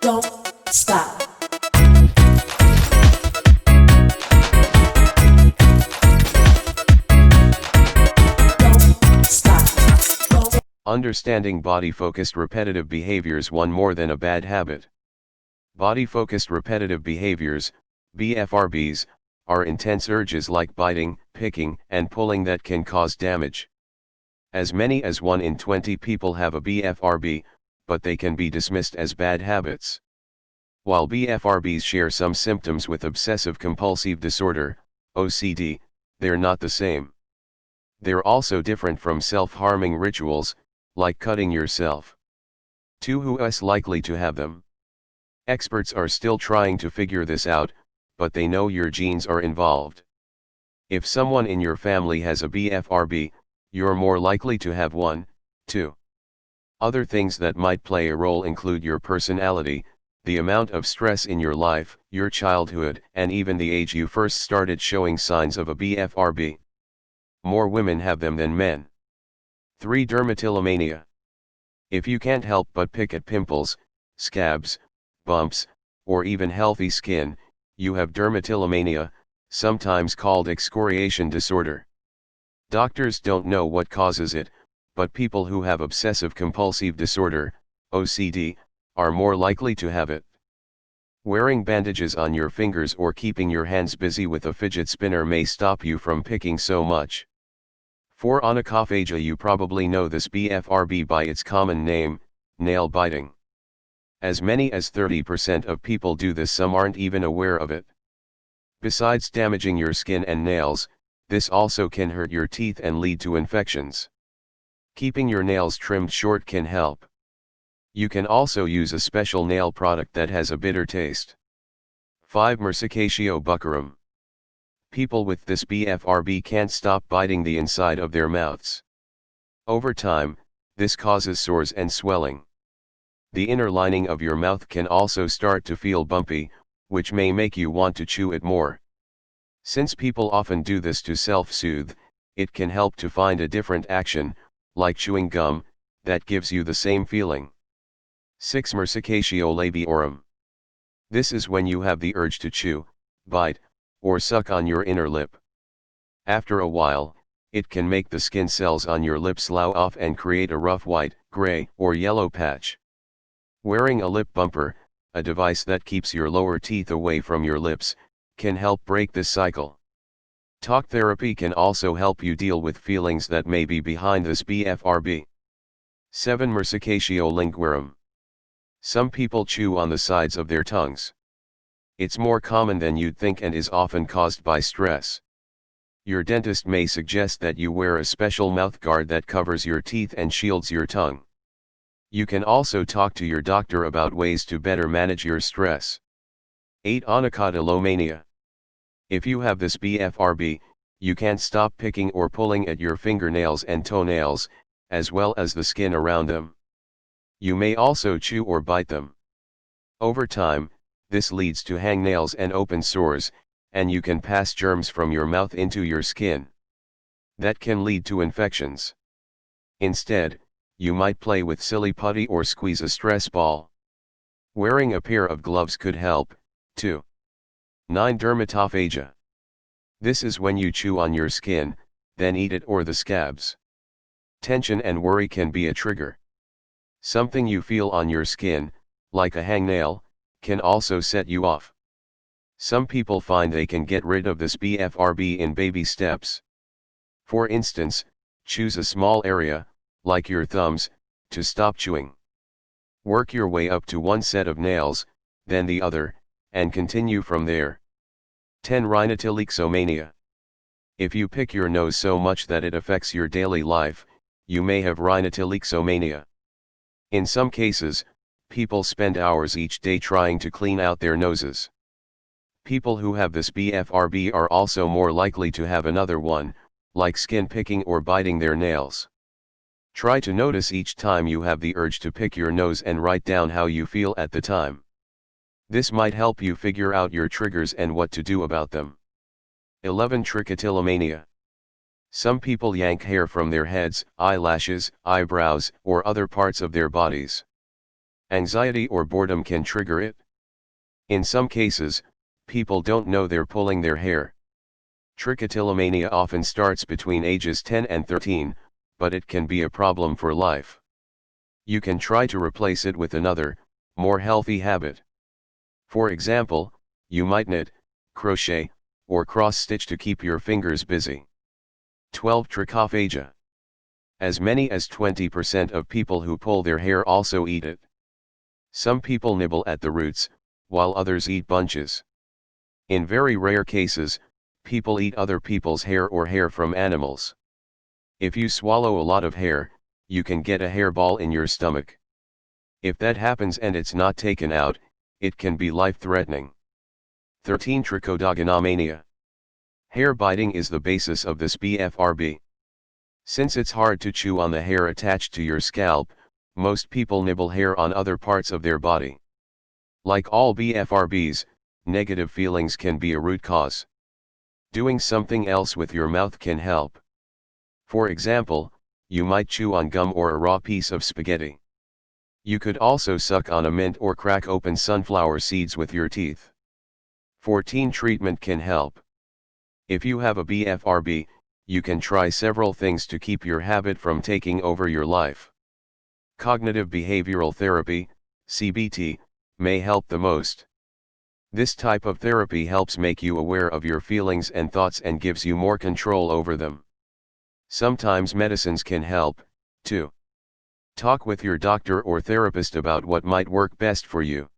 Don't stop. Don't stop. Understanding body-focused repetitive behaviors. One more than a bad habit. Body-focused repetitive behaviors, BFRBs, are intense urges like biting, picking, and pulling that can cause damage. As many as 1 in 20 people have a BFRB, but they can be dismissed as bad habits. While BFRBs share some symptoms with obsessive-compulsive disorder, OCD, they're not the same. They're also different from self-harming rituals, like cutting yourself. Who's likely to have them? Experts are still trying to figure this out, but they know your genes are involved. If someone in your family has a BFRB, you're more likely to have one, too. Other things that might play a role include your personality, the amount of stress in your life, your childhood, and even the age you first started showing signs of a BFRB. More women have them than men. 3. Dermatillomania. If you can't help but pick at pimples, scabs, bumps, or even healthy skin, you have dermatillomania, sometimes called excoriation disorder. Doctors don't know what causes it, but people who have obsessive-compulsive disorder, OCD, are more likely to have it. Wearing bandages on your fingers or keeping your hands busy with a fidget spinner may stop you from picking so much. 4. Acoffager. You probably know this BFRB by its common name, nail biting. As many as 30% of people do this. Some aren't even aware of it. Besides damaging your skin and nails, this also can hurt your teeth and lead to infections. Keeping your nails trimmed short can help. You can also use a special nail product that has a bitter taste. 5. Mercicatio Buckeram. People with this BFRB can't stop biting the inside of their mouths. Over time, this causes sores and swelling. The inner lining of your mouth can also start to feel bumpy, which may make you want to chew it more. Since people often do this to self-soothe, it can help to find a different action, like chewing gum, that gives you the same feeling. 6. Mercicatio Labiarium. This is when you have the urge to chew, bite, or suck on your inner lip. After a while, it can make the skin cells on your lips slough off and create a rough white, gray, or yellow patch. Wearing a lip bumper, a device that keeps your lower teeth away from your lips, can help break this cycle. Talk therapy can also help you deal with feelings that may be behind this BFRB. 7. Mercicatio Lingurum. Some people chew on the sides of their tongues. It's more common than you'd think and is often caused by stress. Your dentist may suggest that you wear a special mouthguard that covers your teeth and shields your tongue. You can also talk to your doctor about ways to better manage your stress. 8. Onikata Lomania. If you have this BFRB, you can't stop picking or pulling at your fingernails and toenails, as well as the skin around them. You may also chew or bite them. Over time, this leads to hangnails and open sores, and you can pass germs from your mouth into your skin. That can lead to infections. Instead, you might play with silly putty or squeeze a stress ball. Wearing a pair of gloves could help, too. 9. Dermatophagia. This is when you chew on your skin, then eat it or the scabs. Tension and worry can be a trigger. Something you feel on your skin, like a hangnail, can also set you off. Some people find they can get rid of this BFRB in baby steps. For instance, choose a small area, like your thumbs, to stop chewing. Work your way up to one set of nails, then the other, and continue from there. 10. Rhinotylexomania. If you pick your nose so much that it affects your daily life, you may have Rhinotylexomania. In some cases, people spend hours each day trying to clean out their noses. People who have this BFRB are also more likely to have another one, like skin picking or biting their nails. Try to notice each time you have the urge to pick your nose and write down how you feel at the time. This might help you figure out your triggers and what to do about them. 11. Trichotillomania. Some people yank hair from their heads, eyelashes, eyebrows, or other parts of their bodies. Anxiety or boredom can trigger it. In some cases, people don't know they're pulling their hair. Trichotillomania often starts between ages 10 and 13, but it can be a problem for life. You can try to replace it with another, more healthy habit. For example, you might knit, crochet, or cross-stitch to keep your fingers busy. 12. Trichophaga. As many as 20% of people who pull their hair also eat it. Some people nibble at the roots, while others eat bunches. In very rare cases, people eat other people's hair or hair from animals. If you swallow a lot of hair, you can get a hairball in your stomach. If that happens and it's not taken out, it can be life-threatening. 13. Trichotillomania. Hair biting is the basis of this BFRB. Since it's hard to chew on the hair attached to your scalp, most people nibble hair on other parts of their body. Like all BFRBs, negative feelings can be a root cause. Doing something else with your mouth can help. For example, you might chew on gum or a raw piece of spaghetti. You could also suck on a mint or crack open sunflower seeds with your teeth. 14. Treatment can help. If you have a BFRB, you can try several things to keep your habit from taking over your life. Cognitive behavioral therapy, CBT, may help the most. This type of therapy helps make you aware of your feelings and thoughts and gives you more control over them. Sometimes medicines can help, too. Talk with your doctor or therapist about what might work best for you.